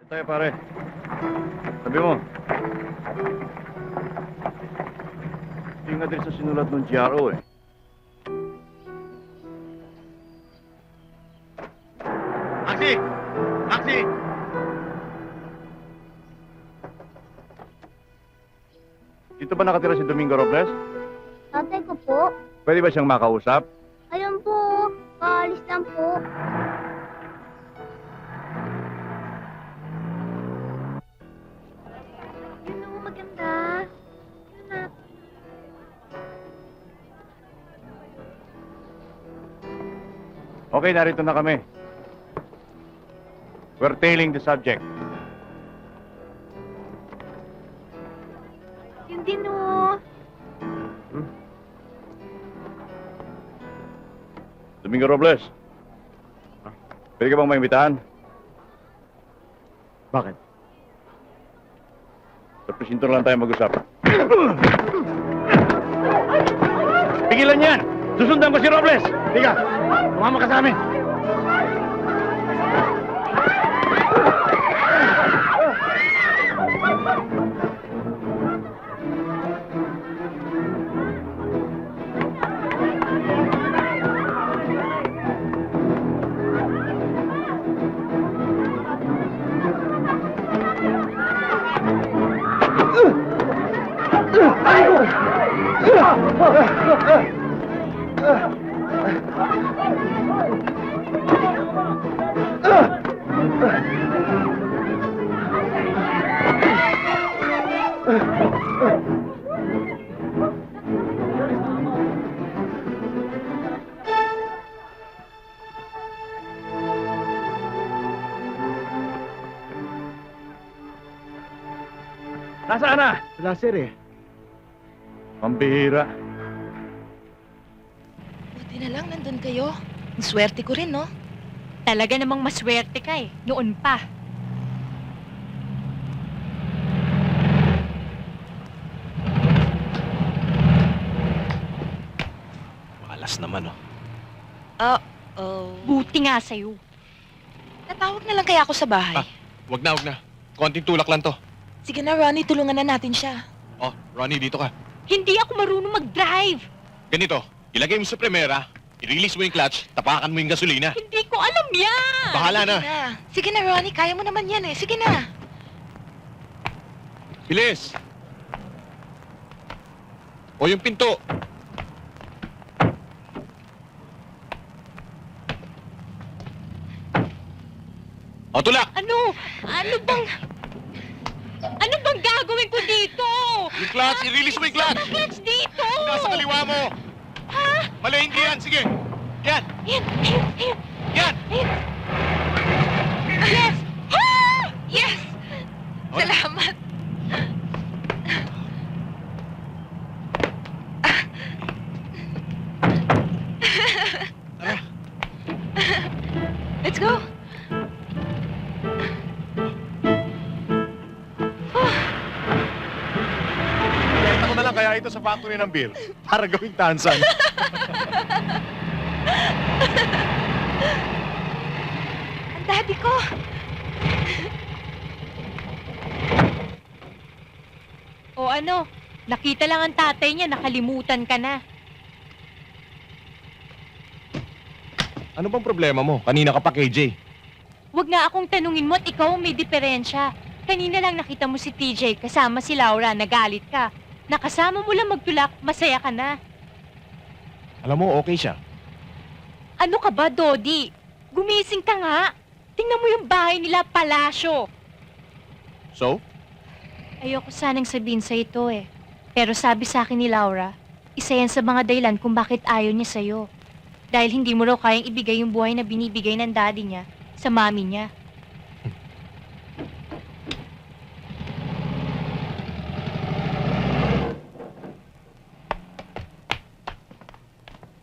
Tayo pare. Sabi mo. Ito yung address na sinulat ng GRO eh. Taxi! Taxi! Dito ba nakatira si Domingo Robles? Tatay ko po. Pwede ba siyang makausap? Ayun po. Kaalis lang po. Yun o, maganda. Yun na. Okay, narito na kami. We're tailing the subject. Yun din o. Domingo Robles. Pwede ka bang maimbitahan? Bakit? Sa presinto lang tayo mag-usap. Pigilan yan! Susundan ko si Robles! Tiga! Tumama ka sa amin! Nasaan na? Wala, sir eh. Pambihira. Buti na lang nandun kayo. Ang swerte ko rin, no? Talaga namang maswerte ka eh. Noon pa. Malas naman, oh. Oh. Buti nga sa'yo. Natawag na lang kaya ako sa bahay. Wag na, wag na. Konting tulak lang to. Sige na, Ronnie, tulungan na natin siya. Oh, Ronnie, dito ka. Hindi ako marunong mag-drive. Ganito, ilagay mo sa primera, i-release mo yung clutch, tapakan mo yung gasolina. Hindi ko alam yan. Bahala na. Sige na, Ronnie, kaya mo naman yan eh. Sige na. Bilis! O yung pinto. O, tulak! Ano? Ano bang gagawin ko dito? Yung clutch, i-release mo yung clutch! Clutch dito! Nasa kaliwa mo! Ha? Mali, hindi yan. Sige. Yan. Yan! Yan. Yes! Ha! Yes! O, Salamat. Tara. Let's go. Benta ko na lang kaya ito sa factory ng beer para gawing tansan. Ang daddy ko. O ano? Nakita lang ang tatay niya, nakalimutan ka na. Ano bang problema mo? Kanina ka pa, KJ. Huwag nga akong tanungin mo at ikaw ang may diferensya. Kanina lang nakita mo si TJ kasama si Laura, nagalit ka. Nakasama mo lang magtulak, masaya ka na. Alam mo, okay siya. Ano ka ba, Dodi? Gumising ka nga. Tingnan mo yung bahay nila, palasyo. So? Ayoko sanang sabihin sa ito eh. Pero sabi sa akin ni Laura, isa yan sa mga dahilan kung bakit ayaw niya sa'yo. Dahil hindi mo raw kayang ibigay yung buhay na binibigay ng daddy niya sa mami niya.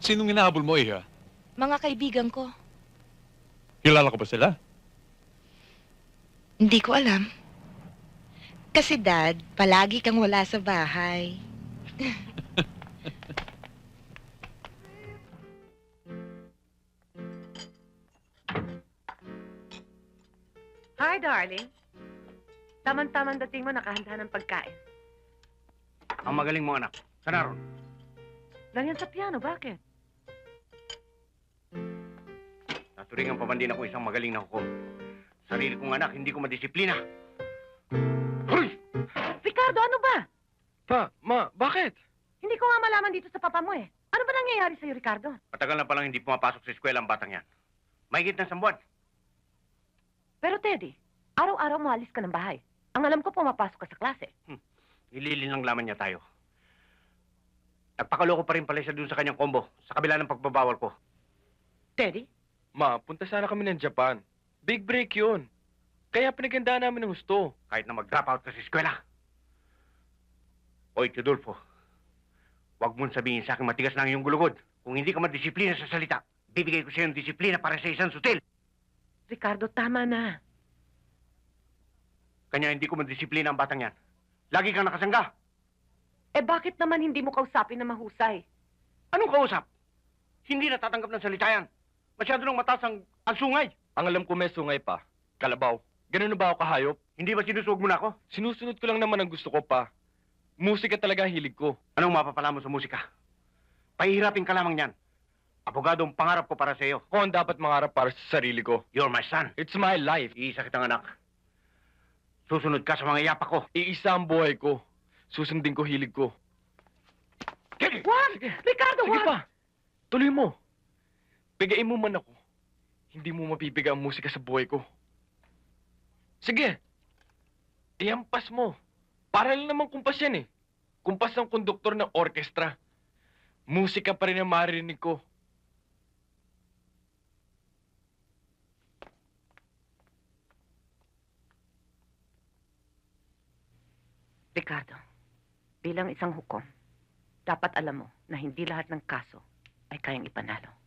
Sinong hinahabol mo, Iha? Mga kaibigan ko. Kilala ko ba sila? Hindi ko alam. Kasi, Dad, palagi kang wala sa bahay. Hi, darling. Taman-taman dating mo, nakahanda ng pagkain. Ang magaling mo, anak. Sana ron. Ganyan sa piano, bakit? Naturingan pa man din ako isang magaling na hukom. Sarili kong anak, hindi ko madisiplina. Hoy! Ricardo, ano ba? Pa, ma, bakit? Hindi ko nga malaman dito sa papa mo eh. Ano ba nangyayari sa'yo, Ricardo? Matagal na palang hindi pumapasok sa eskwela ang batang yan. Mahigit ng 1 buwan. Pero Teddy, araw-araw mo alis ka ng bahay. Ang alam ko, pumapasok ka sa klase. Ililin lang laman niya tayo. Nagpakaloko pa rin pala siya dun sa kanyang combo, sa kabila ng pagbabawal ko. Teddy? Ma, punta sana kami ng Japan. Big break yun. Kaya pinagandaan namin ng gusto. Kahit na mag-drop out ka sa eskwela. Oy, Tudolfo. Huwag mong sabihin sa akin matigas na ang iyong gulugod. Kung hindi ka madisiplina sa salita, bibigay ko sa iyo ng disiplina para sa isang sutil. Ricardo, tama na. Kanya hindi ko madisiplina ang batang yan. Lagi kang nakasangga. Eh bakit naman hindi mo kausapin na mahusay? Anong kausap? Hindi natatanggap ng salita yan. Masyado nang mataas ang sungay. Ang alam ko may sungay pa. Kalabaw. Ganun na ba ako kahayop? Hindi ba sinusug mo na ako? Sinusunod ko lang naman ang gusto ko pa. Musika talaga ang hilig ko. Anong mapapala mo sa musika? Pahihirapin ka lamang yan. Abogado ang pangarap ko para sa iyo. Ako ang dapat mangarap para sa sarili ko. You're my son. It's my life. Iisa kitang anak. Susunod ka sa mga yapak ko. Iisa ang buhay ko. Susundin ko hilig ko. Wag! Ricardo, Sige wag! pa. Tuloy mo. Pigain mo man ako. Hindi mo mapipiga ang musika sa buhay ko. Sige. Iampas mo. Para lang naman kumpas yan eh. Kumpas ng konduktor ng orkestra. Musika pa rin ang maririnig ko. Ricardo, bilang isang hukom, dapat alam mo na hindi lahat ng kaso ay kayang ipanalo.